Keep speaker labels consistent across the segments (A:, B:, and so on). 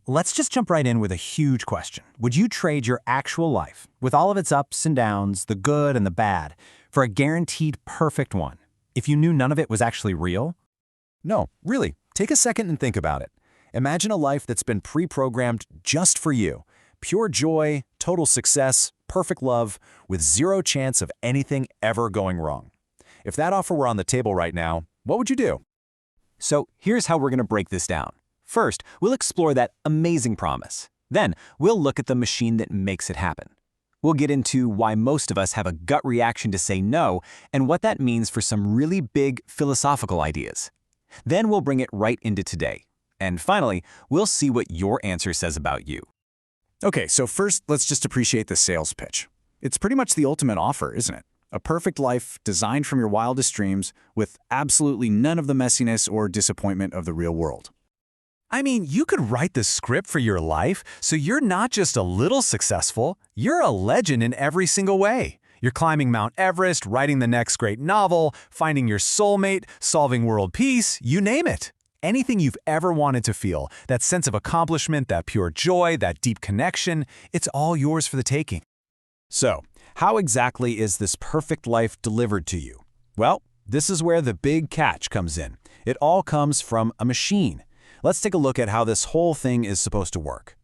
A: let's just jump right in with a huge question. Would you trade your actual life, with all of its ups and downs, the good and the bad, for a guaranteed perfect one, if you knew none of it was actually real?
B: No, really, take a second and think about it. Imagine a life that's been pre-programmed just for you. Pure joy, total success, perfect love, with zero chance of anything ever going wrong. If that offer were on the table right now, what would you do?
C: So here's how we're going to break this down. First, we'll explore that amazing promise. Then, we'll look at the machine that makes it happen. We'll get into why most of us have a gut reaction to say no and what that means for some really big philosophical ideas. Then we'll bring it right into today. And finally, we'll see what your answer says about you.
D: Okay, so first, let's just appreciate the sales pitch. It's pretty much the ultimate offer, isn't it? A perfect life designed from your wildest dreams with absolutely none of the messiness or disappointment of the real world.
B: I mean, you could write the script for your life, so you're not just a little successful, you're a legend in every single way. You're climbing Mount Everest, writing the next great novel, finding your soulmate, solving world peace, you name it. Anything you've ever wanted to feel, that sense of accomplishment, that pure joy, that deep connection, it's all yours for the taking. So, how exactly is this perfect life delivered to you? Well, this is where the big catch comes in. It all comes from a machine. Let's take a look at how this whole thing is supposed to work.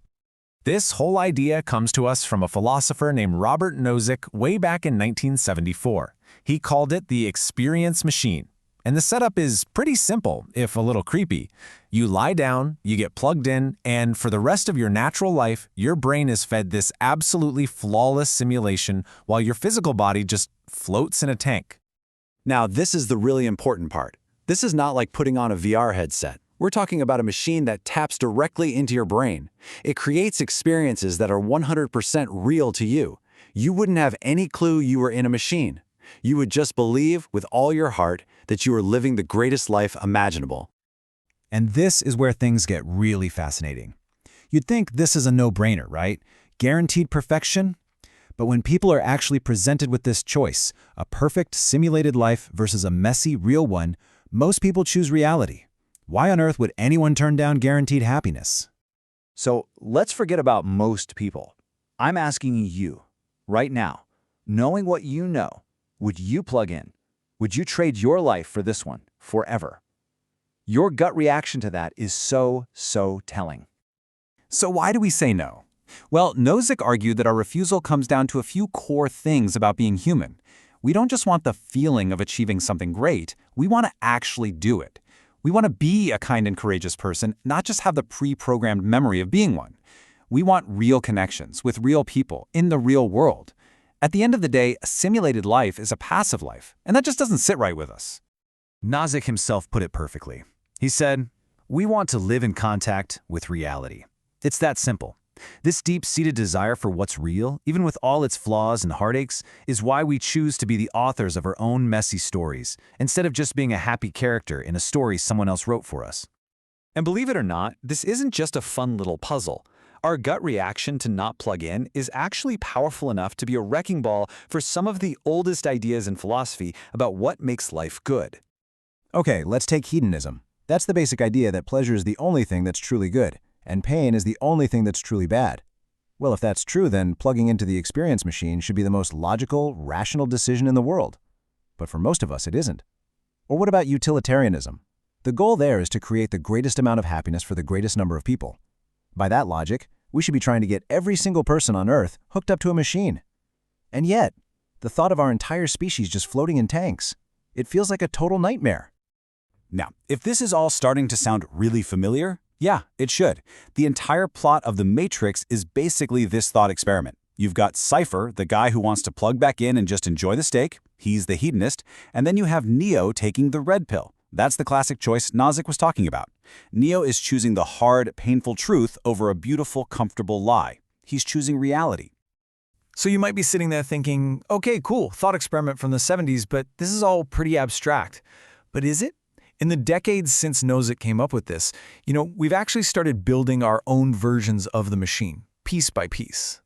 B: This whole idea comes to us from a philosopher named Robert Nozick way back in 1974. He called it the experience machine. And the setup is pretty simple, if a little creepy. You lie down, you get plugged in, and for the rest of your natural life, your brain is fed this absolutely flawless simulation while your physical body just floats in a tank.
D: Now, this is the really important part. This is not like putting on a VR headset. We're talking about a machine that taps directly into your brain. It creates experiences that are 100% real to you. You wouldn't have any clue you were in a machine. You would just believe with all your heart that you are living the greatest life imaginable.
A: And this is where things get really fascinating. You'd think this is a no-brainer, right? Guaranteed perfection? But when people are actually presented with this choice, a perfect simulated life versus a messy real one, most people choose reality. Why on earth would anyone turn down guaranteed happiness?
E: So let's forget about most people. I'm asking you, right now, knowing what you know, would you plug in? Would you trade your life for this one, forever? Your gut reaction to that is so telling.
C: So why do we say no? Well, Nozick argued that our refusal comes down to a few core things about being human. We don't just want the feeling of achieving something great, we want to actually do it. We want to be a kind and courageous person, not just have the pre-programmed memory of being one. We want real connections with real people in the real world. At the end of the day, a simulated life is a passive life, and that just doesn't sit right with us.
B: Nozick himself put it perfectly. He said, "We want to live in contact with reality." It's that simple. This deep-seated desire for what's real, even with all its flaws and heartaches, is why we choose to be the authors of our own messy stories, instead of just being a happy character in a story someone else wrote for us.
D: And believe it or not, this isn't just a fun little puzzle. Our gut reaction to not plug in is actually powerful enough to be a wrecking ball for some of the oldest ideas in philosophy about what makes life good.
A: Okay, let's take hedonism. That's the basic idea that pleasure is the only thing that's truly good, and pain is the only thing that's truly bad. Well, if that's true, then plugging into the experience machine should be the most logical, rational decision in the world. But for most of us, it isn't. Or what about utilitarianism? The goal there is to create the greatest amount of happiness for the greatest number of people. By that logic, we should be trying to get every single person on Earth hooked up to a machine. And yet, the thought of our entire species just floating in tanks, it feels like a total nightmare.
B: Now, if this is all starting to sound really familiar, yeah, it should. The entire plot of The Matrix is basically this thought experiment. You've got Cypher, the guy who wants to plug back in and just enjoy the steak. He's the hedonist. And then you have Neo taking the red pill. That's the classic choice Nozick was talking about. Neo is choosing the hard, painful truth over a beautiful, comfortable lie. He's choosing reality.
F: So you might be sitting there thinking, okay, cool, thought experiment from the 70s, but this is all pretty abstract. But is it? In the decades since Nozick came up with this, we've actually started building our own versions of the machine, piece by piece.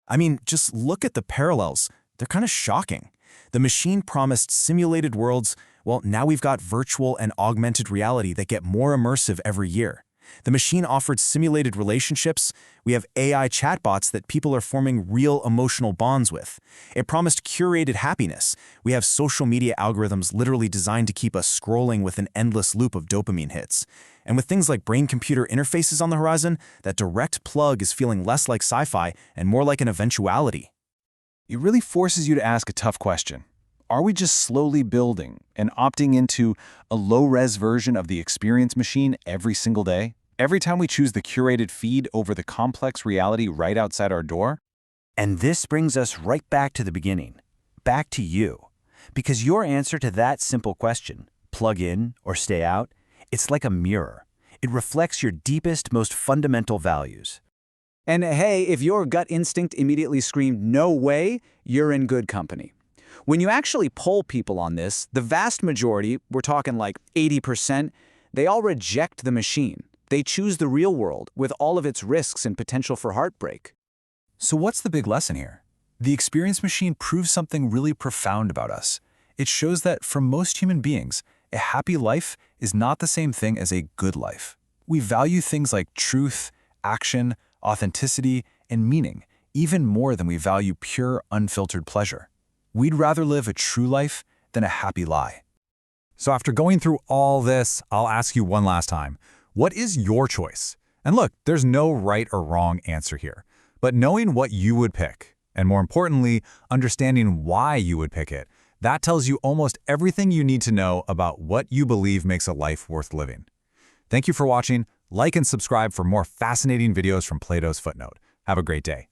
B: I mean, just look at the parallels. They're kind of shocking. The machine promised simulated worlds. Well, now we've got virtual and augmented reality that get more immersive every year.
G: The machine offered simulated relationships. We have AI chatbots that people are forming real emotional bonds with. It promised curated happiness. We have social media algorithms literally designed to keep us scrolling with an endless loop of dopamine hits. And with things like brain-computer interfaces on the horizon, that direct plug is feeling less like sci-fi and more like an eventuality.
C: It really forces you to ask a tough question. Are we just slowly building and opting into a low-res version of the experience machine every single day? Every time we choose the curated feed over the complex reality right outside our door?
E: And this brings us right back to the beginning, back to you. Because your answer to that simple question, plug in or stay out, it's like a mirror. It reflects your deepest, most fundamental values. And hey, if your gut instinct immediately screamed, "No way," you're in good company. When you actually poll people on this, the vast majority, we're talking like 80%, they all reject the machine. They choose the real world with all of its risks and potential for heartbreak.
C: So what's the big lesson here? The experience machine proves something really profound about us. It shows that for most human beings, a happy life is not the same thing as a good life. We value things like truth, action, authenticity, and meaning even more than we value pure, unfiltered pleasure. We'd rather live a true life than a happy lie.
B: So after going through all this, I'll ask you one last time. What is your choice? And look, there's no right or wrong answer here. But knowing what you would pick, and more importantly, understanding why you would pick it, that tells you almost everything you need to know about what you believe makes a life worth living. Thank you for watching. Like and subscribe for more fascinating videos from Plato's Footnote. Have a great day.